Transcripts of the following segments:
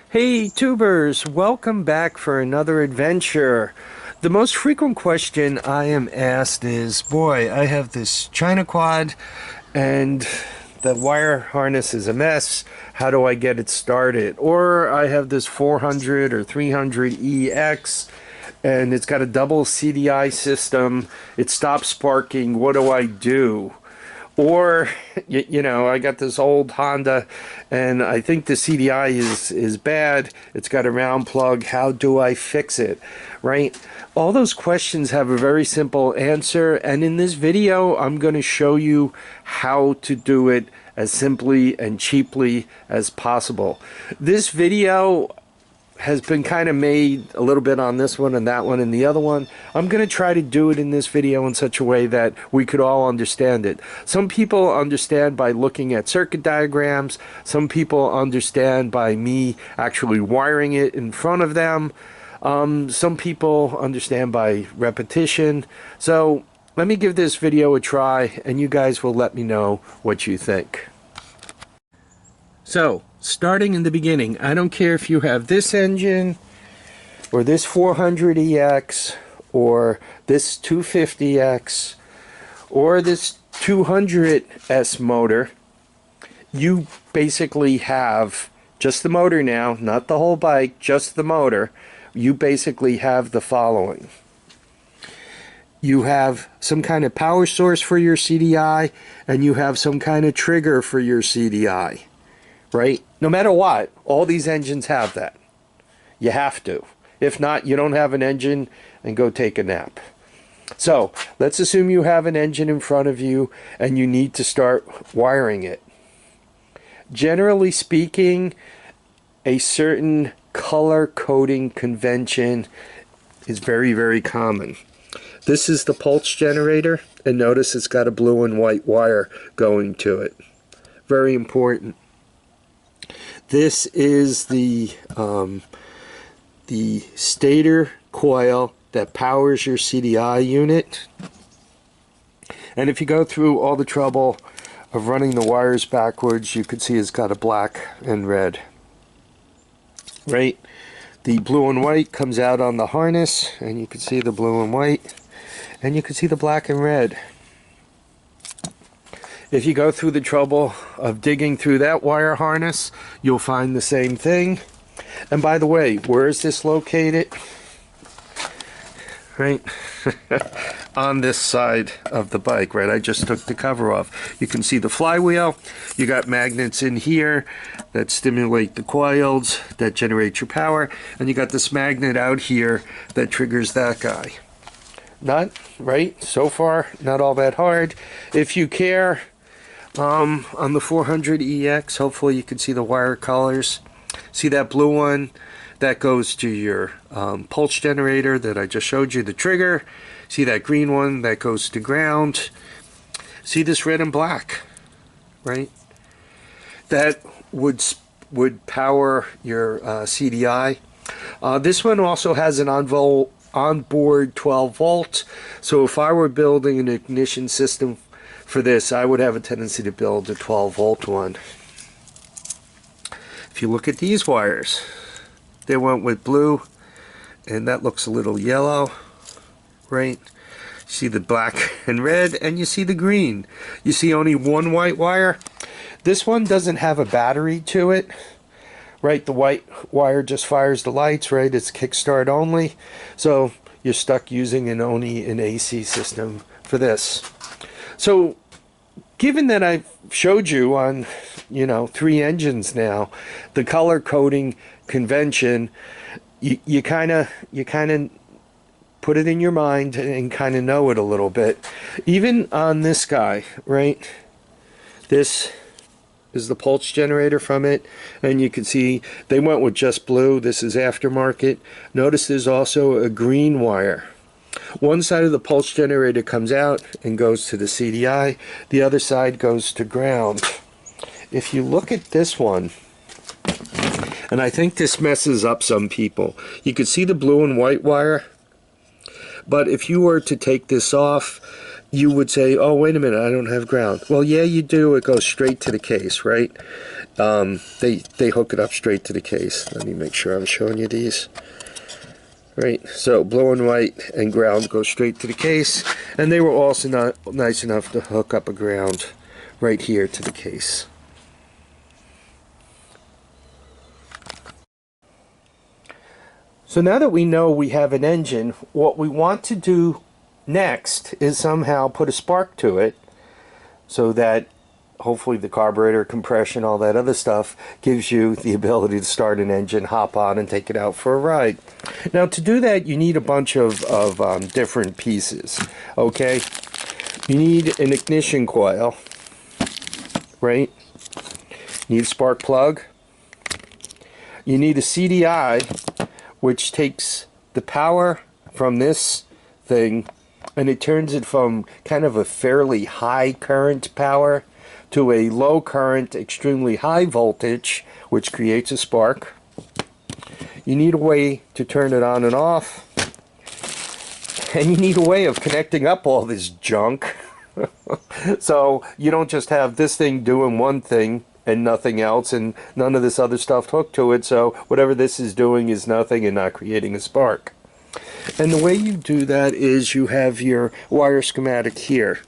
Hey tubers, welcome back for another adventure. The most frequent question I am asked is, boy, I have this China quad and the wire harness is a mess. How do I get it started? Or I have this 400 or 300EX and it's got a double CDI system. It stops sparking. What do I do? Or, you know, I got this old Honda and I think the CDI is bad. It's got a round plug. How do I fix it? Right? All those questions have a very simple answer. And in this video, I'm going to show you how to do it as simply and cheaply as possible. This video has been kind of made a little bit on this one and that one and the other one. I'm going to try to do it in this video in such a way that we could all understand it. Some people understand by looking at circuit diagrams. Some people understand by me actually wiring it in front of them. Some people understand by repetition. So let me give this video a try and you guys will let me know what you think. So, starting in the beginning, I don't care if you have this engine, or this 400EX, or this 250X, or this 200S motor. You basically have just the motor now, not the whole bike, just the motor. You basically have the following. You have some kind of power source for your CDI, and you have some kind of trigger for your CDI. Right? No matter what, all these engines have that. You have to. If not, you don't have an engine and go take a nap. So, let's assume you have an engine in front of you and you need to start wiring it. Generally speaking, a certain color coding convention is very, very common. This is the pulse generator, and notice it's got a blue and white wire going to it. Very important. This is the stator coil that powers your CDI unit. And if you go through all the trouble of running the wires backwards, you can see it's got a black and red. Right? The blue and white comes out on the harness, and you can see the blue and white, and you can see the black and red. If you go through the trouble of digging through that wire harness, you'll find the same thing. And by the way, where is this located? Right on this side of the bike, right? I just took the cover off. You can see the flywheel. You got magnets in here that stimulate the coils, that generate your power. And you got this magnet out here that triggers that guy. Not, right? So far, not all that hard. If you care, on the 400EX, hopefully you can see the wire colors. See that blue one? That goes to your pulse generator that I just showed you, the trigger. See that green one? That goes to ground. See this red and black, right? That would power your CDI. This one also has an onboard 12 volt. So if I were building an ignition system for this, I would have a tendency to build a 12 volt one. If you look at these wires, they went with blue, and that looks a little yellow, right? You see the black and red, and you see the green. You see only one white wire. This one doesn't have a battery to it, right? The white wire just fires the lights, right? It's kickstart only, so you're stuck using only an AC system for this. So, given that I've showed you on, 3 engines now, the color coding convention, you kind of put it in your mind and kind of know it a little bit. Even on this guy, right? This is the pulse generator from it, and you can see they went with just blue. This is aftermarket. Notice there's also a green wire. One side of the pulse generator comes out and goes to the CDI. The other side goes to ground. If you look at this one, and I think this messes up some people, you can see the blue and white wire. But if you were to take this off, you would say, oh, wait a minute, I don't have ground. Well, yeah, you do. It goes straight to the case, right? they hook it up straight to the case. Let me make sure I'm showing you these. Right, so blue and white and ground go straight to the case, and they were also not nice enough to hook up a ground right here to the case. So now that we know we have an engine, what we want to do next is somehow put a spark to it so that hopefully the carburetor, compression, all that other stuff gives you the ability to start an engine, hop on, and take it out for a ride. Now to do that, you need a bunch of different pieces, okay? You need an ignition coil, right? You need a spark plug. You need a CDI, which takes the power from this thing and it turns it from kind of a fairly high current power to a low current, extremely high voltage, which creates a spark. You need a way to turn it on and off, and you need a way of connecting up all this junk so you don't just have this thing doing one thing and nothing else, and none of this other stuff hooked to it, so whatever this is doing is nothing and not creating a spark. And the way you do that is you have your wire schematic here,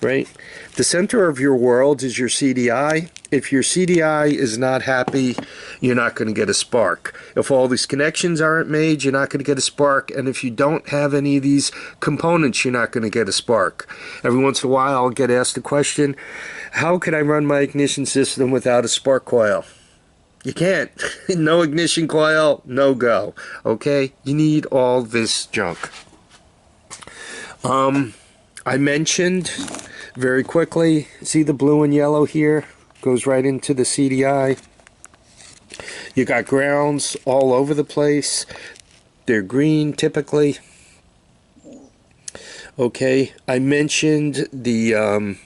right? The center of your world is your CDI. If your CDI is not happy, you're not going to get a spark. If all these connections aren't made, you're not going to get a spark. And if you don't have any of these components, you're not going to get a spark. Every once in a while, I'll get asked the question, how can I run my ignition system without a spark coil? You can't. No ignition coil, no go. Okay? You need all this junk. I mentioned very quickly, see the blue and yellow here? Goes right into the CDI. You got grounds all over the place. They're green typically. Okay, I mentioned the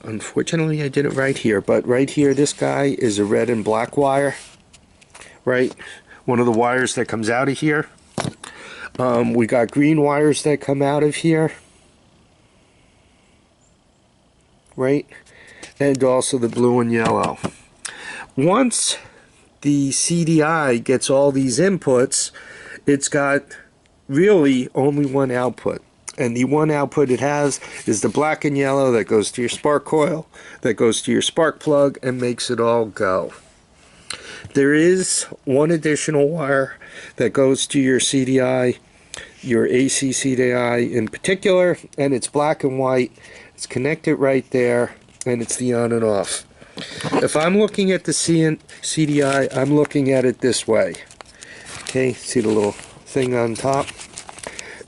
unfortunately I did it right here, but right here this guy is a red and black wire, right? One of the wires that comes out of here. We got green wires that come out of here, right? And also the blue and yellow. Once the CDI gets all these inputs, it's got really only one output. And the one output it has is the black and yellow that goes to your spark coil, that goes to your spark plug, and makes it all go. There is one additional wire that goes to your CDI, your AC CDI in particular, and it's black and white. It's connected right there, and it's the on and off. If I'm looking at the CDI, I'm looking at it this way. Okay, see the little thing on top?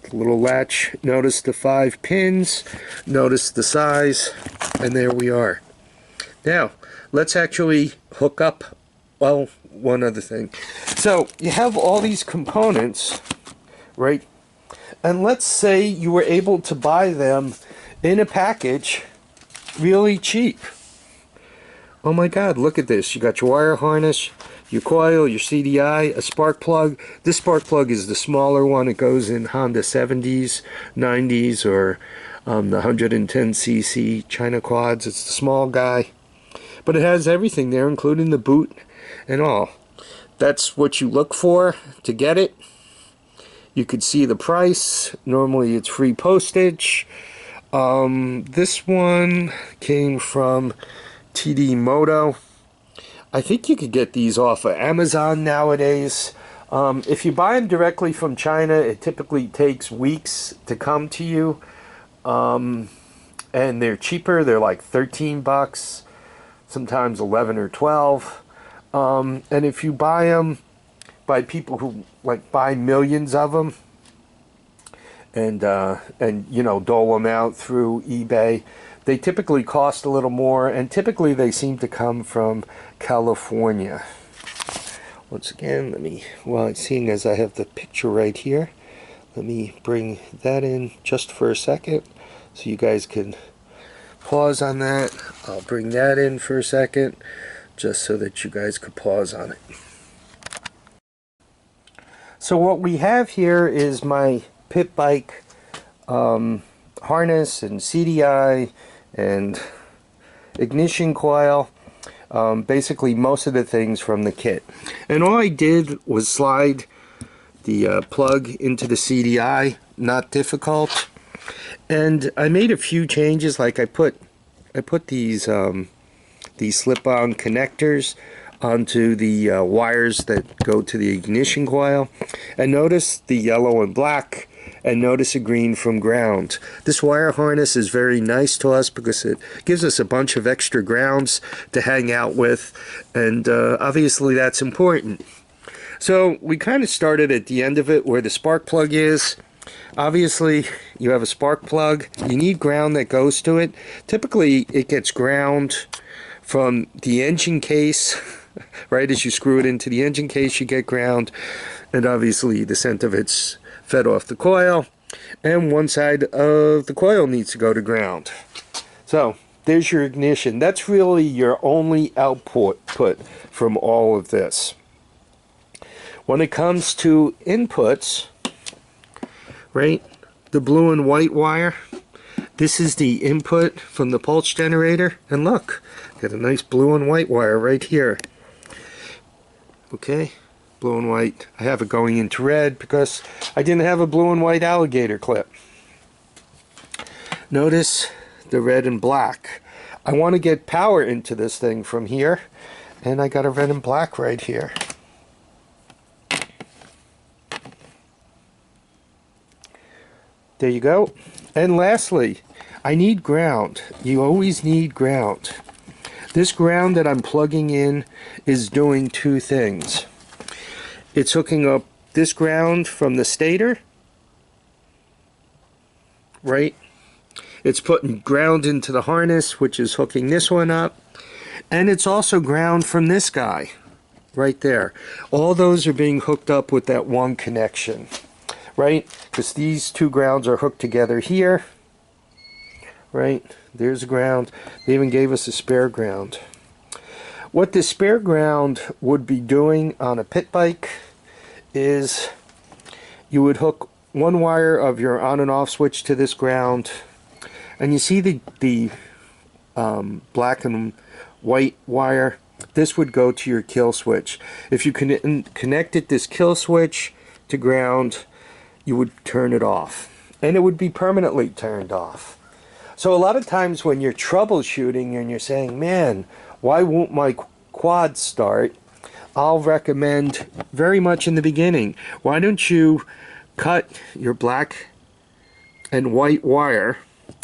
The little latch. Notice the 5 pins, notice the size, and there we are. Now, let's actually hook up, well, one other thing. So, you have all these components, right? And let's say you were able to buy them in a package really cheap. Oh my God, look at this. You got your wire harness, your coil, your CDI, a spark plug. This spark plug is the smaller one. It goes in Honda 70s, 90s, or the 110cc China quads. It's the small guy. But it has everything there, including the boot and all. That's what you look for to get it. You could see the price. Normally it's free postage. This one came from TD Moto. I think you could get these off of Amazon nowadays. If you buy them directly from China, it typically takes weeks to come to you. And they're cheaper. They're like 13 bucks, sometimes 11 or 12. And if you buy them by people who like buy millions of them and you know, dole them out through eBay, they typically cost a little more, and typically they seem to come from California. Once again, let me, well, seeing as I have the picture right here, let me bring that in just for a second so you guys can pause on that. I'll bring that in for a second just so that you guys could pause on it. So what we have here is my pit bike harness and CDI and ignition coil. basically most of the things from the kit. And all I did was slide the plug into the CDI, not difficult. And I made a few changes, like I put these slip-on connectors onto the wires that go to the ignition coil. And notice the yellow and black, and notice a green from ground. This wire harness is very nice to us because it gives us a bunch of extra grounds to hang out with, and obviously that's important. So we kind of started at the end of it where the spark plug is. Obviously you have a spark plug, you need ground that goes to it. Typically it gets ground from the engine case. Right as you screw it into the engine case, you get ground, and obviously the center of it's fed off the coil, and one side of the coil needs to go to ground. So there's your ignition. That's really your only output from all of this. When it comes to inputs, right, the blue and white wire, this is the input from the pulse generator, and look, got a nice blue and white wire right here. Okay, blue and white. I have it going into red because I didn't have a blue and white alligator clip. Notice the red and black. I want to get power into this thing from here, and I got a red and black right here. There you go. And lastly, I need ground. You always need ground. This ground that I'm plugging in is doing two things. It's hooking up this ground from the stator, right? It's putting ground into the harness, which is hooking this one up. And it's also ground from this guy, right there. All those are being hooked up with that one connection, right? Because these two grounds are hooked together here, right? There's the ground. They even gave us a spare ground. What the spare ground would be doing on a pit bike is you would hook one wire of your on and off switch to this ground, and you see the black and white wire. This would go to your kill switch. If you connected this kill switch to ground, you would turn it off, and it would be permanently turned off. So a lot of times when you're troubleshooting and you're saying, man, why won't my quad start? I'll recommend very much in the beginning, why don't you cut your black and white wire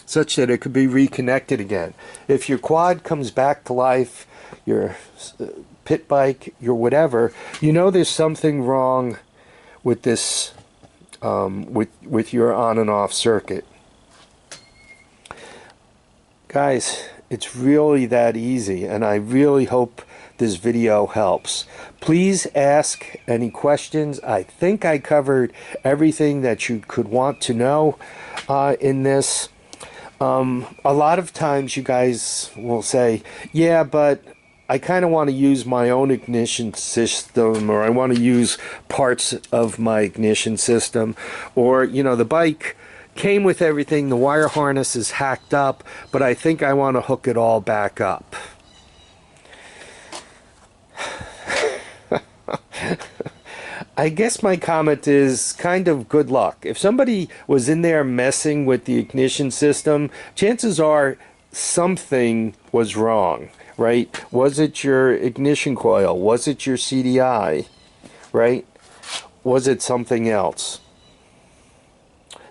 such that it could be reconnected again. If your quad comes back to life, your pit bike, your whatever, you know there's something wrong with this, with your on and off circuit. Guys, it's really that easy, and I really hope this video helps. Please ask any questions. I think I covered everything that you could want to know in this. A lot of times you guys will say, yeah, but I kind of want to use my own ignition system, or I want to use parts of my ignition system, or, you know, the bike came with everything, the wire harness is hacked up, but I think I want to hook it all back up. I guess my comment is kind of good luck. If somebody was in there messing with the ignition system, chances are something was wrong, right? Was it your ignition coil? Was it your CDI, right? Was it something else?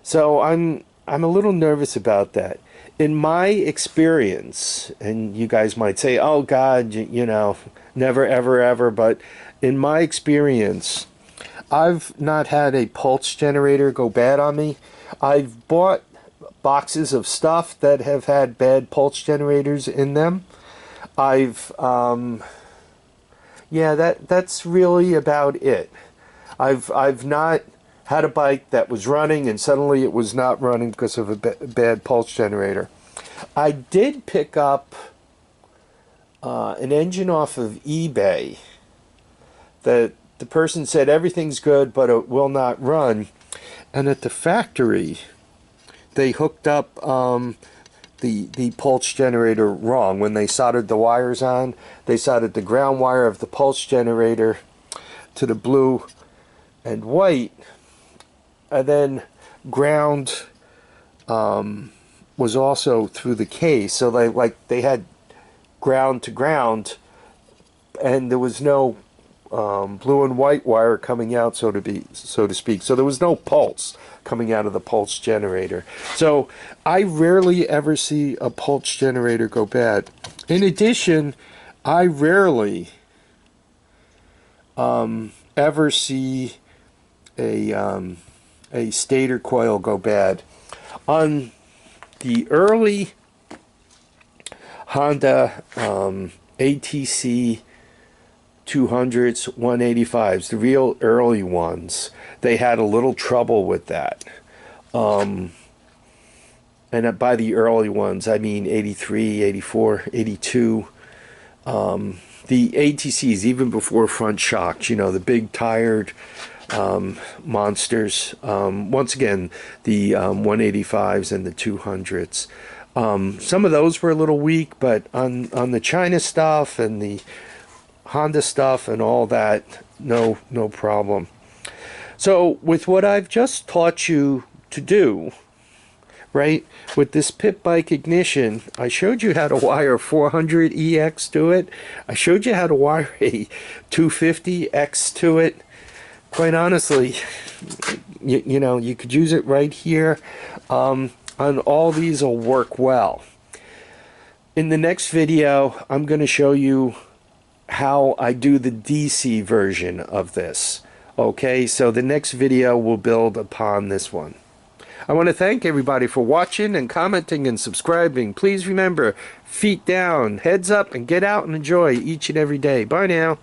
So I'm a little nervous about that. In my experience, and you guys might say, oh God, you know, never ever ever, but in my experience, I've not had a pulse generator go bad on me. I've bought boxes of stuff that have had bad pulse generators in them. Yeah, that's really about it. I've not had a bike that was running and suddenly it was not running because of a bad pulse generator. I did pick up an engine off of eBay that the person said everything's good but it will not run, and at the factory they hooked up the pulse generator wrong. When they soldered the wires on, they soldered the ground wire of the pulse generator to the blue and white, and then ground was also through the case. So they had ground to ground, and there was no blue and white wire coming out, so to speak. So there was no pulse coming out of the pulse generator. So I rarely ever see a pulse generator go bad. In addition, I rarely ever see a stator coil go bad. On the early Honda ATC 200s, 185s, the real early ones, they had a little trouble with that. And by the early ones, I mean 83, 84, 82. The ATCs, even before front shocks, you know, the big tired monsters. Once again, the 185s and the 200s. Some of those were a little weak, but on the China stuff and the Honda stuff and all that, no problem. So with what I've just taught you to do, right, with this pit bike ignition, I showed you how to wire 400EX to it. I showed you how to wire a 250X to it. Quite honestly, you know, you could use it right here. And all these will work well. In the next video, I'm going to show you how I do the DC version of this. Okay, so the next video will build upon this one. I want to thank everybody for watching and commenting and subscribing. Please remember, feet down, heads up, and get out and enjoy each and every day. Bye now.